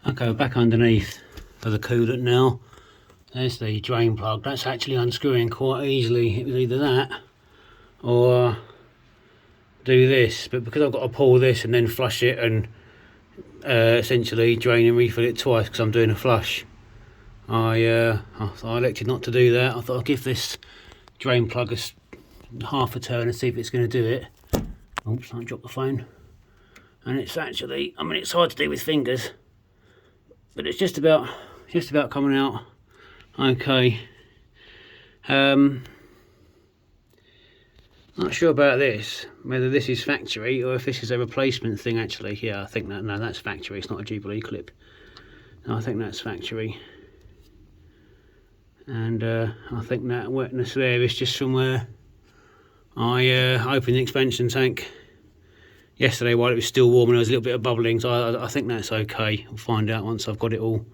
Okay, we're back underneath for the coolant now. There's the drain plug. That's actually unscrewing quite easily. It was either that or do this, but because I've got to pull this and then flush it and essentially drain and refill it twice because I'm doing a flush, I elected not to do that. I thought I'll give this drain plug half a turn and see if it's going to do it. Oops, I dropped the phone. And it's actually, I mean, it's hard to do with fingers, but it's just about coming out okay. Not sure about this, whether this is factory or if this is a replacement thing actually. Yeah, I think that, no, that's factory, it's not a Jubilee clip. No, I think that's factory. And I think that wetness there is just from where I opened the expansion tank yesterday while it was still warm and there was a little bit of bubbling, so I think that's okay. We'll find out once I've got it all.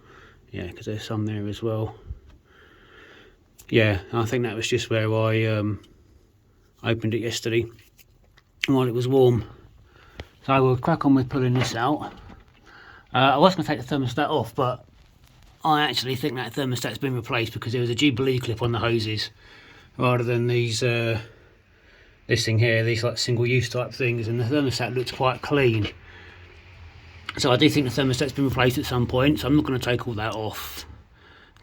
Yeah, because there's some there as well. Yeah, I think that was just where I opened it yesterday while it was warm. So we'll crack on with pulling this out. I was going to take the thermostat off, but I actually think that thermostat's been replaced because there was a Jubilee clip on the hoses rather than these this thing here, these like single-use type things, and the thermostat looks quite clean. So I do think the thermostat's been replaced at some point, so I'm not going to take all that off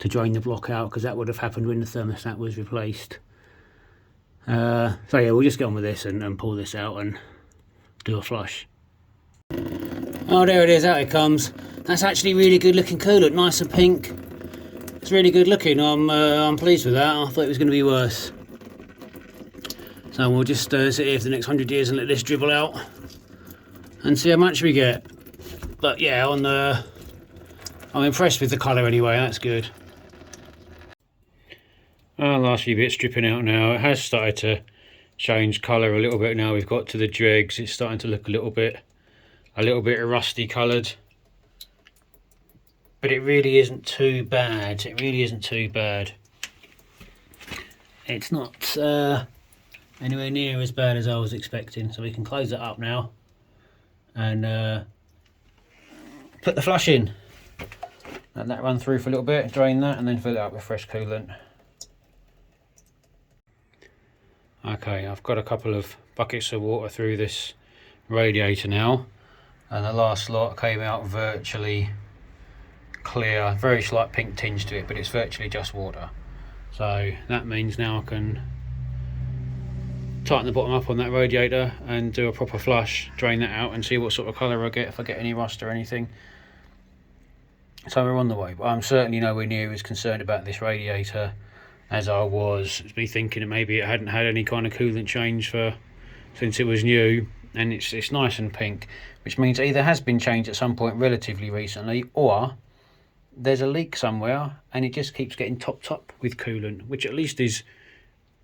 to drain the block out because that would have happened when the thermostat was replaced. So yeah, we'll just get on with this and pull this out and do a flush. Oh, there it is, out it comes. That's actually really good looking coolant, nice and pink. It's really good looking. I'm pleased with that. I thought it was going to be worse. So we'll just sit here for the next 100 years and let this dribble out and see how much we get. But yeah, I'm impressed with the colour anyway, that's good. Last few bits dripping out now. It has started to change colour a little bit now. We've got to the dregs. It's starting to look a little bit rusty coloured. But it really isn't too bad. It really isn't too bad. It's not anywhere near as bad as I was expecting. So we can close it up now and put the flush in. Let that run through for a little bit, drain that, and then fill it up with fresh coolant. Okay, I've got a couple of buckets of water through this radiator now, and the last lot came out virtually clear, very slight pink tinge to it, but it's virtually just water. So that means now I can tighten the bottom up on that radiator and do a proper flush, drain that out and see what sort of colour I get, if I get any rust or anything. So we're on the way, but I'm certainly nowhere near as concerned about this radiator as I was. It's me thinking that maybe it hadn't had any kind of coolant change since it was new, and it's nice and pink, which means it either has been changed at some point relatively recently, or there's a leak somewhere and it just keeps getting topped up with coolant, which at least is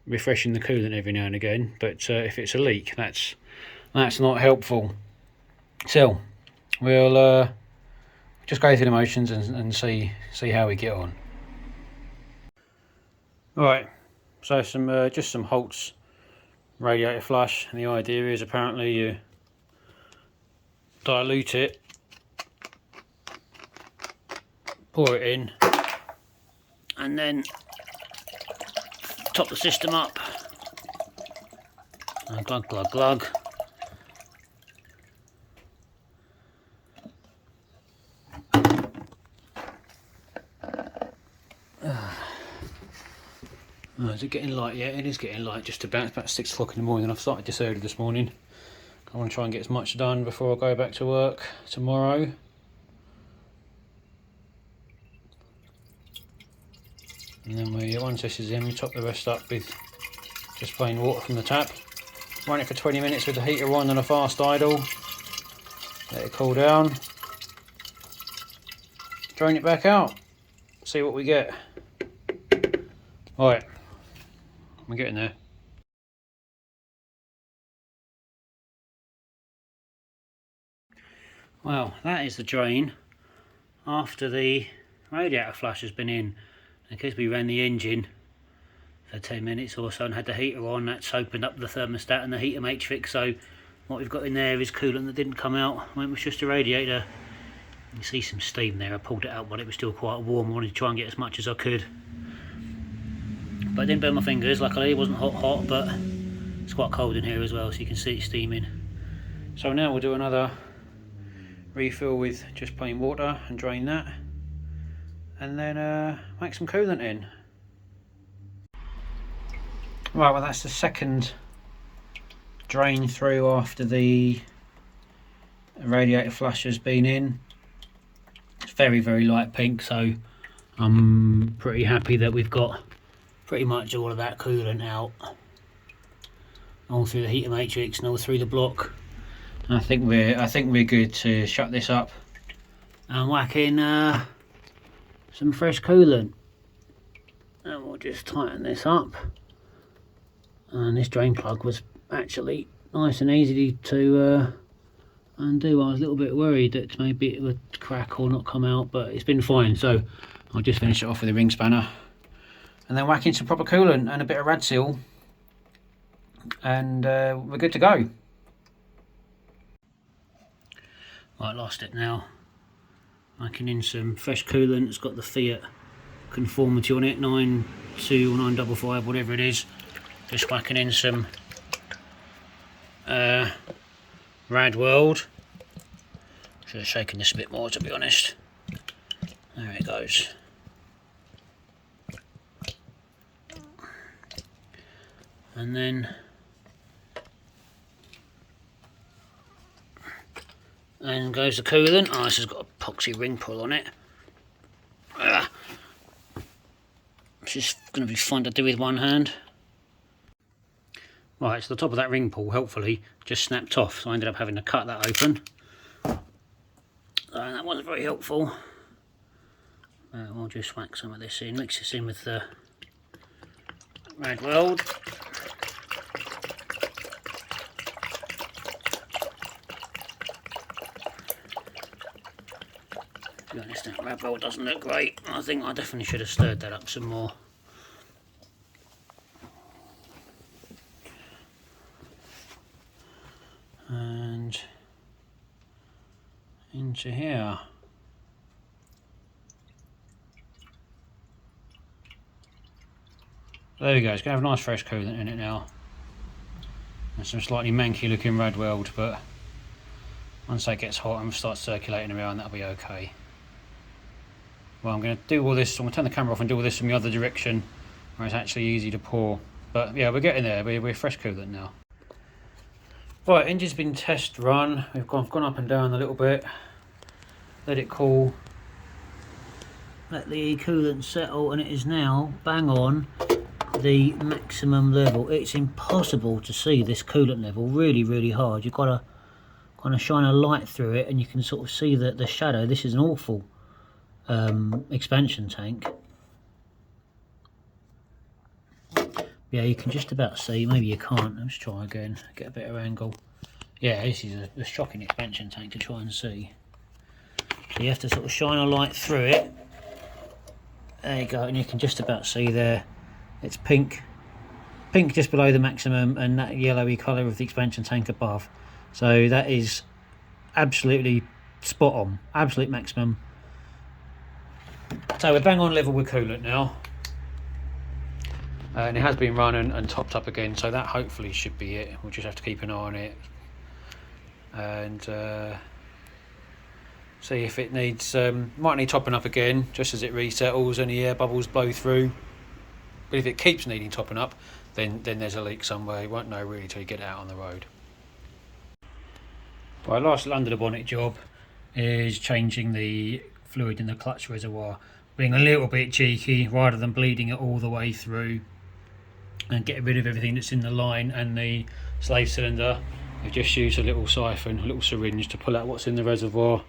refreshing the coolant every now and again. But if it's a leak, that's not helpful. So we'll just go through the motions and see how we get on. Right, so just some Holt's radiator flush, and the idea is apparently you dilute it, pour it in, and then top the system up, and glug glug glug. Oh, is it getting light yet? It is getting light just about. It's about 6 o'clock in the morning. I've started this early this morning. I want to try and get as much done before I go back to work tomorrow. And then once this is in, we top the rest up with just plain water from the tap. Run it for 20 minutes with the heater on and a fast idle. Let it cool down. Drain it back out. See what we get. Alright. We're getting there. Well, that is the drain after the radiator flush has been in. Because we ran the engine for 10 minutes or so and had the heater on, that's opened up the thermostat and the heater matrix. So what we've got in there is coolant that didn't come out when it was just a radiator. You see some steam there. I pulled it out but it was still quite warm. I wanted to try and get as much as I could, but I didn't burn my fingers. Luckily it wasn't hot, but it's quite cold in here as well, so you can see it steaming. So now we'll do another refill with just plain water and drain that, and then whack some coolant in. Right, well that's the second drain through after the radiator flush has been in. It's very light pink, so I'm pretty happy that we've got pretty much all of that coolant out, all through the heater matrix and all through the block. I think we're good to shut this up and whack in some fresh coolant, and we'll just tighten this up. And this drain plug was actually nice and easy to undo. I was a little bit worried that maybe it would crack or not come out, but it's been fine. So I'll just finish it off with a ring spanner and then whack in some proper coolant and a bit of rad seal, and we're good to go. Right, lost it now. Whacking in some fresh coolant. It's got the Fiat conformity on it, 92 or 955, whatever it is. Just whacking in some Rad World. Should have shaken this a bit more, to be honest. There it goes. And then goes the coolant. Oh, this has got a epoxy ring pull on it. This is going to be fun to do with one hand. Right, so the top of that ring pull, helpfully, just snapped off, so I ended up having to cut that open. That wasn't very helpful. We'll just whack some of this in, mix this in with the Rad World. To be honest, that Rad World doesn't look great. I think I definitely should have stirred that up some more. And into here. There we go, it's going to have a nice fresh coolant in it now. And some slightly manky looking Rad Weld, but once that gets hot and starts circulating around, that'll be okay. Well, I'm going to do all this, I'm going to turn the camera off and do all this from the other direction where it's actually easy to pour. But yeah, we're getting there, we're fresh coolant now. Right, engine's been test run. I've gone up and down a little bit, let it cool, let the coolant settle, and it is now bang on the maximum level. It's impossible to see this coolant level, really hard. You've got to kind of shine a light through it and you can sort of see the shadow. This is an awful expansion tank. Yeah, you can just about see, maybe you can't. Let's try again, get a better angle. Yeah, this is a shocking expansion tank to try and see. So you have to sort of shine a light through it. There you go, and you can just about see there. It's pink just below the maximum, and that yellowy colour of the expansion tank above. So that is absolutely spot on, absolute maximum. So we're bang on level with coolant now. And it has been run and topped up again, so that hopefully should be it. We'll just have to keep an eye on it and see if it needs, might need topping up again just as it resettles and the air bubbles blow through. But if it keeps needing topping up, then there's a leak somewhere. You won't know really till you get out on the road. Right, last under the bonnet job is changing the fluid in the clutch reservoir. Being a little bit cheeky, rather than bleeding it all the way through and get rid of everything that's in the line and the slave cylinder, we've just used a little siphon, a little syringe to pull out what's in the reservoir,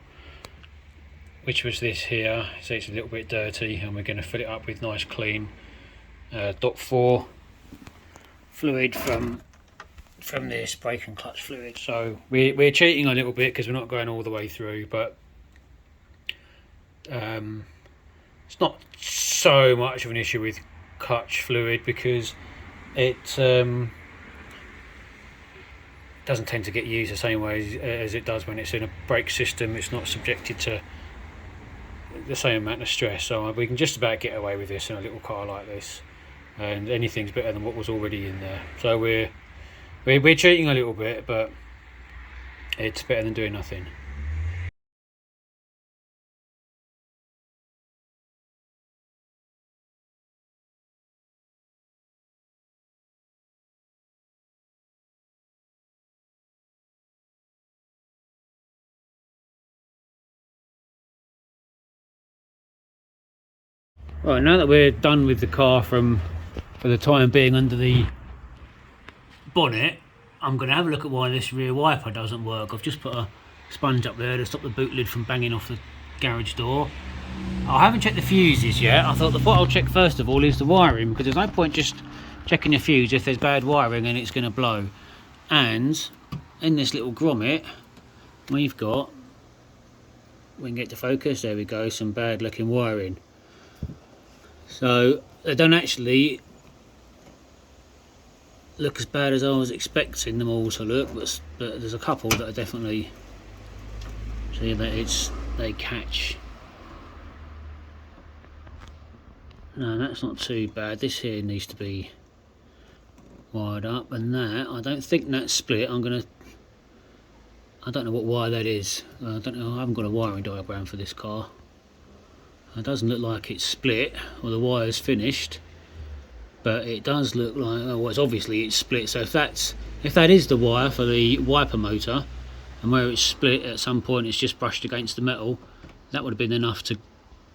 which was this here. So it's a little bit dirty, and we're going to fill it up with nice clean .4 fluid from this brake and clutch fluid. So we're cheating a little bit because we're not going all the way through, but it's not so much of an issue with clutch fluid because it doesn't tend to get used the same way as it does when it's in a brake system. It's not subjected to the same amount of stress. So we can just about get away with this in a little car like this, and anything's better than what was already in there. So we're cheating a little bit, but it's better than doing nothing. Right, now that we're done with the car for the time being under the bonnet, I'm going to have a look at why this rear wiper doesn't work. I've just put a sponge up there to stop the boot lid from banging off the garage door. I haven't checked the fuses yet. I thought what I'll check first of all is the wiring, because there's no point just checking the fuse if there's bad wiring and it's going to blow. And in this little grommet we've got, we can get to focus, there we go, some bad looking wiring. So they don't actually look as bad as I was expecting them all to look, but there's a couple that are definitely, see that they catch. No, that's not too bad. This here needs to be wired up, and that, I don't think that's split. I don't know what wire that is. I don't know, I haven't got a wiring diagram for this car. It doesn't look like it's split or the wire's finished, but it does look like, oh, well, it's split. So if that is the wire for the wiper motor, and where it's split at some point it's just brushed against the metal, that would have been enough to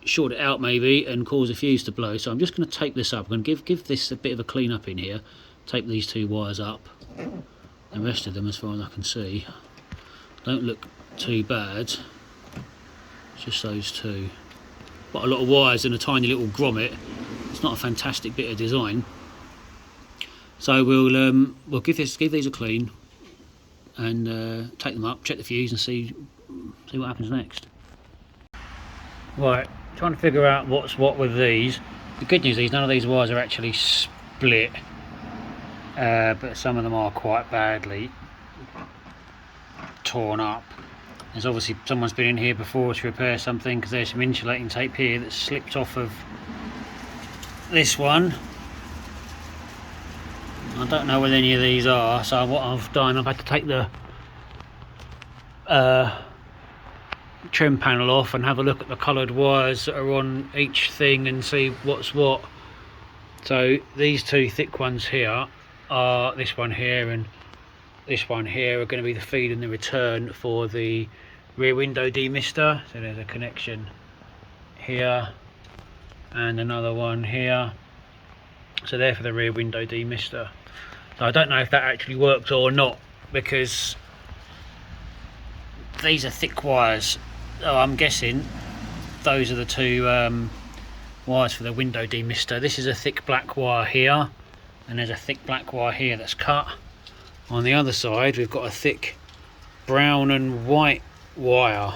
short it out maybe and cause a fuse to blow. So I'm just going to tape this up. I'm going to give this a bit of a clean up in here, tape these two wires up. The rest of them, as far as I can see, don't look too bad. It's just those two. Got a lot of wires in a tiny little grommet. It's not a fantastic bit of design. So we'll give these a clean and take them up, check the fuse, and see what happens next. Right, trying to figure out what's what with these. The good news is none of these wires are actually split, but some of them are quite badly torn up. There's obviously someone's been in here before to repair something, because there's some insulating tape here that slipped off of this one. I don't know where any of these are, so what I've done, I've had to take the trim panel off and have a look at the coloured wires that are on each thing and see what's what. So these two thick ones here are, this one here and this one here, are going to be the feed and the return for the rear window demister. So there's a connection here and another one here, so they're for the rear window demister. So I don't know if that actually works or not, because these are thick wires. So I'm guessing those are the two wires for the window demister. This is a thick black wire here, and there's a thick black wire here that's cut. On the other side we've got a thick brown and white wire,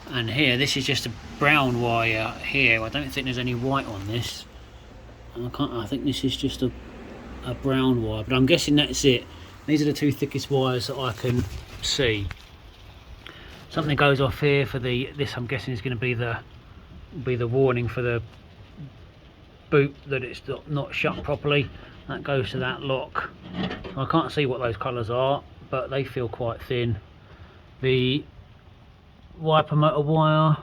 and here this is just a brown wire here. I don't think there's any white on this. I think this is just a brown wire, but I'm guessing that's it. These are the two thickest wires that I can see. Something goes off here for this, I'm guessing is going to be the warning for the boot that it's not shut properly. That goes to that lock. I can't see what those colours are, but they feel quite thin. The wiper motor wire,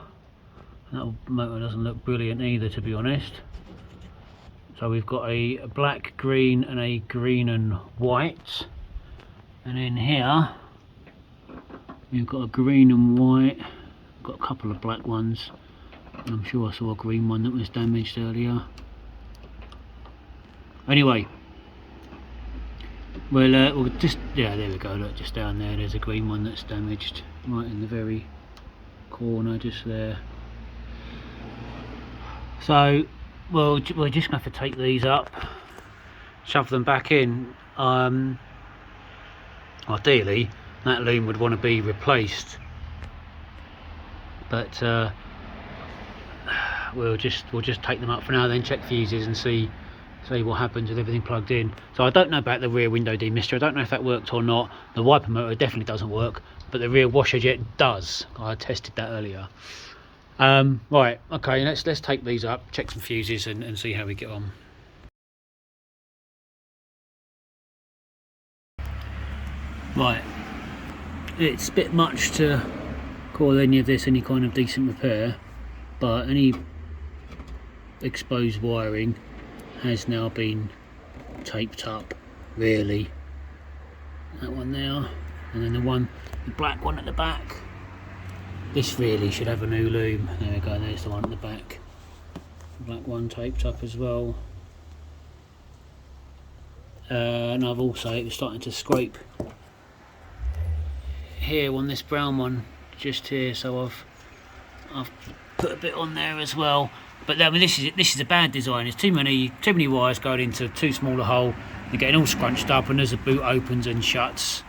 that motor doesn't look brilliant either, to be honest. So we've got a black, green and a green and white, and in here we've got a green and white, got a couple of black ones, and I'm sure I saw a green one that was damaged earlier. Anyway, we'll just, yeah, there we go, look, just down there's a green one that's damaged, right in the very corner just there. So we're just going to have to take these up, shove them back in. Ideally that loom would want to be replaced, but we'll just take them up for now, then check fuses and see what happens with everything plugged in. So I don't know about the rear window demister. I don't know if that worked or not. The wiper motor definitely doesn't work, but the rear washer jet does. I tested that earlier. Right, okay, let's take these up, check some fuses and see how we get on. Right, it's a bit much to call any of this any kind of decent repair, but any exposed wiring has now been taped up, really. That one there, and then the black one at the back. This really should have a new loom. There we go, there's the one at the back. The black one taped up as well. And I've also, it was starting to scrape here on this brown one, just here, so I've put a bit on there as well. But I mean, this is a bad design. There's too many wires going into too small a hole. They're getting all scrunched up, and as the boot opens and shuts,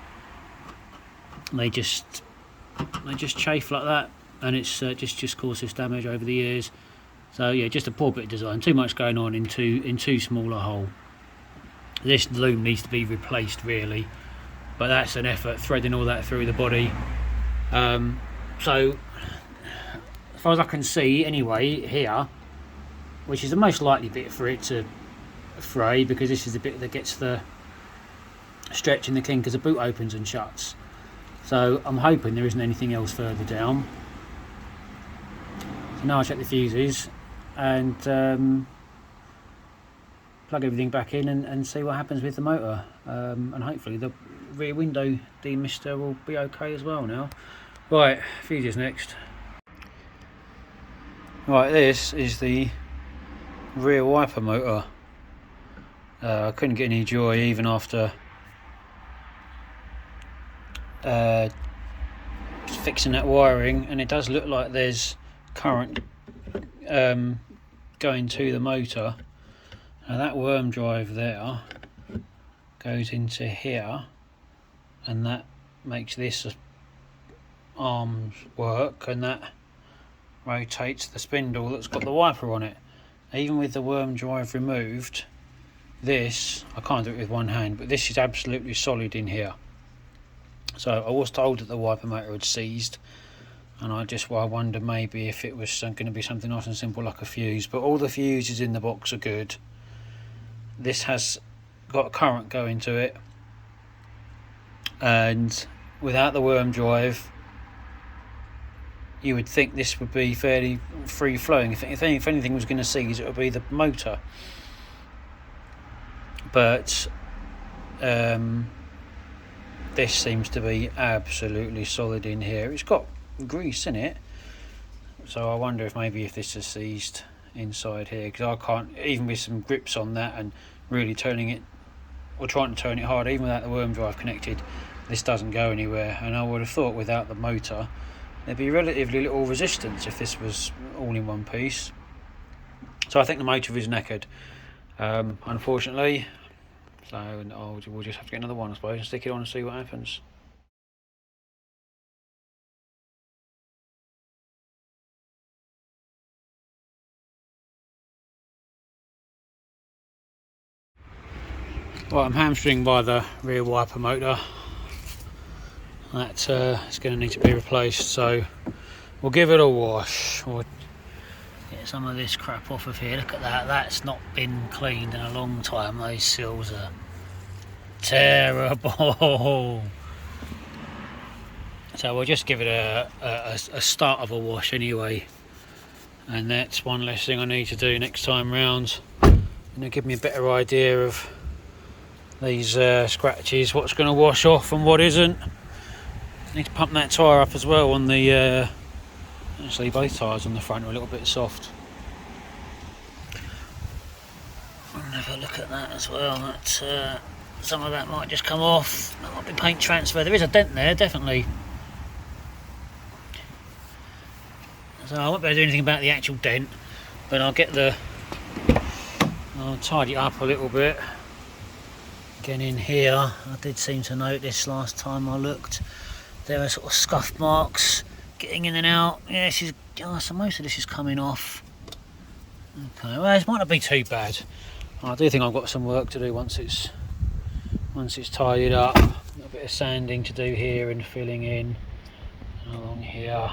they just chafe like that, and it's just causes damage over the years. So yeah, just a poor bit of design. Too much going on in too small a hole. This loom needs to be replaced, really, but that's an effort threading all that through the body. So as far as I can see, anyway, here, which is the most likely bit for it to fray, because this is the bit that gets the stretch in the kink as the boot opens and shuts. So I'm hoping there isn't anything else further down. So now I check the fuses and plug everything back in and see what happens with the motor. And hopefully the rear window demister will be okay as well now. Right, fuses next. Right, this is the rear wiper motor. I couldn't get any joy even after fixing that wiring, and it does look like there's current going to the motor. Now that worm drive there goes into here, and that makes this arms work, and that rotates the spindle that's got the wiper on it. Even with the worm drive removed, this, I can't do it with one hand, but this is absolutely solid in here. So I was told that the wiper motor had seized, and I wonder maybe if it was going to be something nice and simple like a fuse, but all the fuses in the box are good. This has got current going to it, and without the worm drive you would think this would be fairly free flowing. If anything was going to seize, it would be the motor. But this seems to be absolutely solid in here. It's got grease in it, so I wonder if maybe if this is seized inside here, because I can't, even with some grips on that and really turning it or trying to turn it hard, even without the worm drive connected, this doesn't go anywhere. And I would have thought without the motor there'd be relatively little resistance if this was all in one piece. So I think the motor is knackered, unfortunately. So we'll just have to get another one, I suppose, and stick it on and see what happens. Right, I'm hamstringed by the rear wiper motor. That is going to need to be replaced, so we'll give it a wash. We'll get some of this crap off of here. Look at that, that's not been cleaned in a long time. Those seals are terrible. So we'll just give it a start of a wash anyway, and that's one less thing I need to do next time round. And it'll give me a better idea of these scratches, what's going to wash off and what isn't. Need to pump that tyre up as well on the actually both tyres on the front are a little bit soft. I'll have a look at that as well. That some of that might just come off. That might be paint transfer. There is a dent there, definitely. So I won't be able to do anything about the actual dent, but I'll tidy it up a little bit. Again, in here, I did seem to notice last time I looked, there are sort of scuff marks getting in and out. Yeah, so most of this is coming off. Okay, well, this might not be too bad. I do think I've got some work to do once it's tidied up. A little bit of sanding to do here and filling in along here.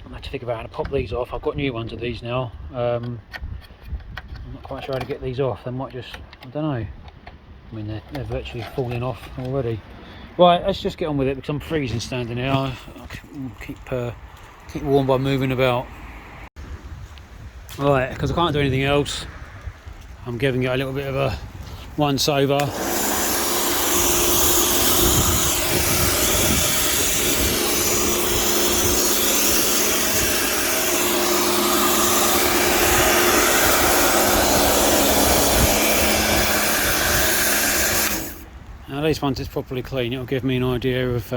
I have to figure out how to pop these off. I've got new ones of these now. I'm not quite sure how to get these off. They might just, I don't know. I mean, they're virtually falling off already. Right, let's just get on with it because I'm freezing standing here. I keep warm by moving about. Right, because I can't do anything else, I'm giving it a little bit of a once over. Now, at least once it's properly clean, it'll give me an idea of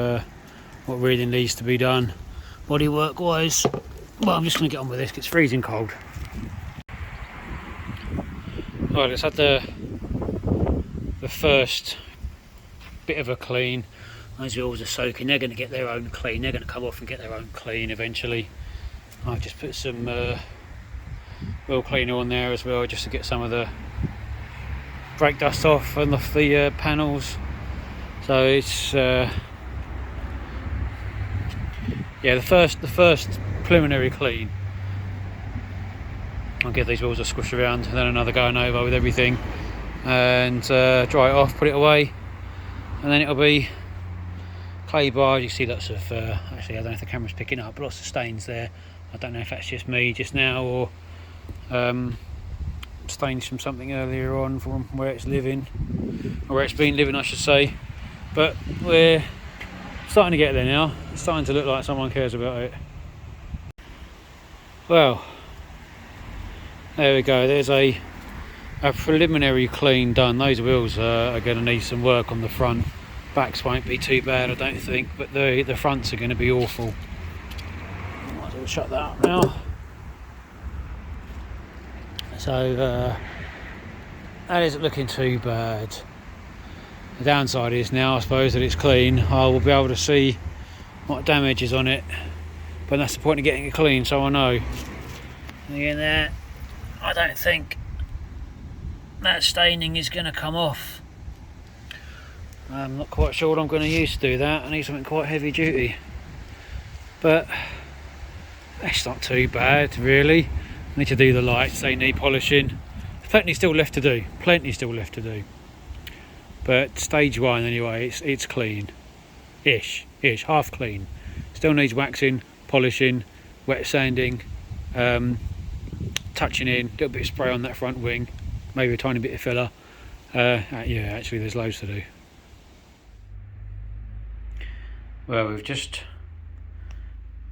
what really needs to be done bodywork wise. Well, I'm just going to get on with this because it's freezing cold. Right, let's have the first bit of a clean. Those wheels are soaking, they're going to get their own clean, they're going to come off and get their own clean eventually. I've just put some wheel cleaner on there as well, just to get some of the brake dust off and off the panels. So it's yeah, the first preliminary clean. I'll give these wheels a squish around and then another going over with everything and dry it off, put it away, and then it'll be clay bars. You see lots of actually I don't know if the camera's picking up, but lots of stains there. I don't know if that's just me just now or stains from something earlier on from where it's living, or where it's been living I should say. But we're starting to get there now. It's starting to look like someone cares about it. Well, there we go, there's a preliminary clean done. Those wheels are going to need some work on the front. Backs won't be too bad I don't think, but the fronts are going to be awful. Might as well shut that up now. So that isn't looking too bad. The downside is now I suppose that it's clean, I will be able to see what damage is on it, but that's the point of getting it clean, so I know. And again there, I don't think that staining is going to come off. I'm not quite sure what I'm going to use to do that. I need something quite heavy duty, but it's not too bad really. I need to do the lights, they need polishing. Plenty still left to do, but stage one anyway, it's clean ish, half clean. Still needs waxing, polishing, wet sanding, touching in, a little bit of spray on that front wing, maybe a tiny bit of filler. Yeah, actually there's loads to do. Well, we've just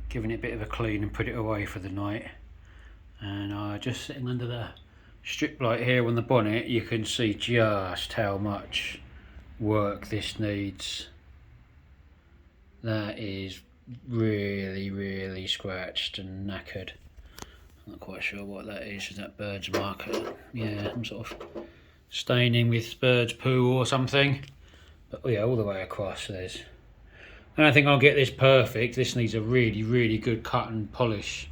given it a bit of a clean and put it away for the night, and just sitting under the strip light here on the bonnet, you can see just how much work this needs. That is really scratched and knackered. I'm not quite sure what that is. Is that bird's marker? Yeah, some sort of staining with bird's poo or something. But yeah, all the way across there's. I don't think I'll get this perfect. This needs a really good cut and polish.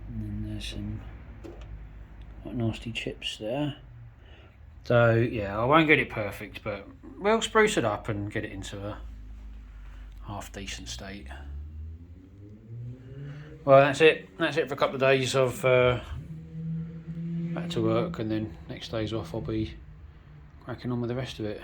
And then there's some quite nasty chips there. So yeah, I won't get it perfect, but we'll spruce it up and get it into a half decent state. Well, that's it for a couple of days of back to work, and then next day's off I'll be cracking on with the rest of it.